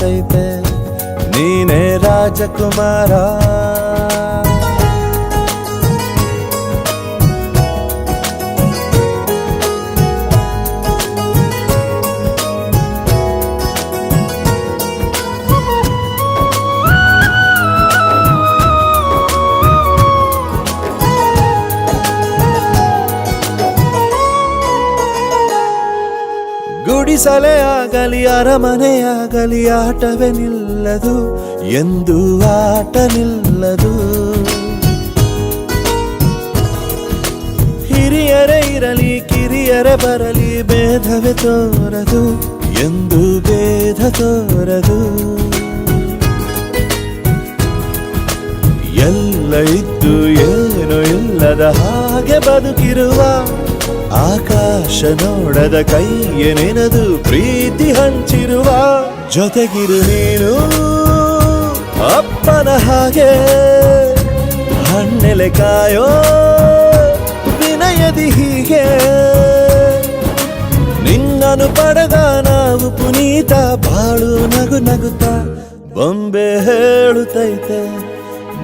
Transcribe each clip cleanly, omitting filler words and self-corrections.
ಹೇಳುತ್ತೈತೆ ನೀನೇ ರಾಜಕುಮಾರ. ಗುಡಿಸಲೇ ಆಗಲಿ ಅರಮನೆಯಾಗಲಿ ಆಟವೇ ನಿಲ್ಲದು, ಎಂದು ಆಟ ನಿಲ್ಲದು. ಹಿರಿಯರೇ ಇರಲಿ ಕಿರಿಯರೇ ಬರಲಿ ಭೇದವೇ ತೋರದು, ಎಂದು ಭೇದ ತೋರದು. ಎಲ್ಲ ಇದ್ದು ಏನು ಇಲ್ಲದ ಹಾಗೆ ಬದುಕಿರುವ ಆಕಾಶ ನೋಡದ ಕೈಯೇ ನೆನೆದು ಪ್ರೀತಿ ಹಂಚಿರುವ ಜೊತೆಗಿರು ನೀನು ಅಪ್ಪನ ಹಾಗೆ ಹಣ್ಣೆಲೆ ಕಾಯೋ ವಿನಯದಿ ಹೀಗೆ. ನಿನ್ನನು ಪಡೆದ ನಾವು ಪುನೀತ ಬಾಳು ನಗು ನಗುತ್ತಾ ಬೊಂಬೆ ಹೇಳುತ್ತೈತೆ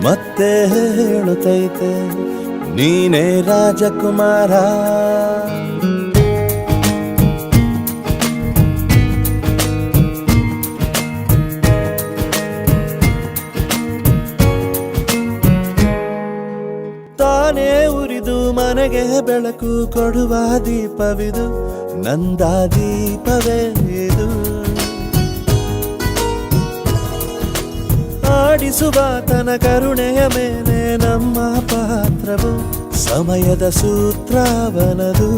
ಮತ್ತೆ ಹೇಳುತ್ತೈತೆ ನೀನೇ ರಾಜಕುಮಾರ. ತಾನೇ ಉರಿದು ಮನೆಗೆ ಬೆಳಕು ಕೊಡುವ ದೀಪವಿದು, ನಂದ ದೀಪವೇ ಇದು. ಆಡಿಸುವ ತನ ಕರುಣೆಯ ಮೇಲೆ ನಮ್ಮ ಪಾತ್ರವು, ಸಮಯದ ಸೂತ್ರವನದು.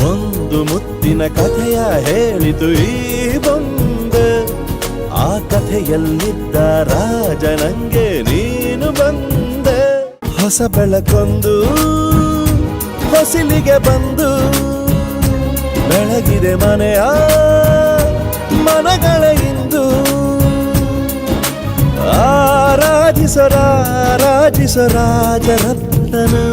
ಒಂದು ಮುತ್ತಿನ ಕಥೆಯ ಹೇಳಿತು ಈ ಬೊಂಬೆ, ಆ ಕಥೆಯಲ್ಲಿದ್ದ ರಾಜ ನಂಗೆ ನೀನು ಬಂದೆ. ಹೊಸ ಬೆಳಕೊಂದು ಹೊಸಿಲಿಗೆ ಬಂದು ಬೆಳಗಿದೆ ಮನೆಯ ಮನಗಳ ಇಂದು. ಆರಾಧಿಸೋ ರಾಜರತ್ನನು.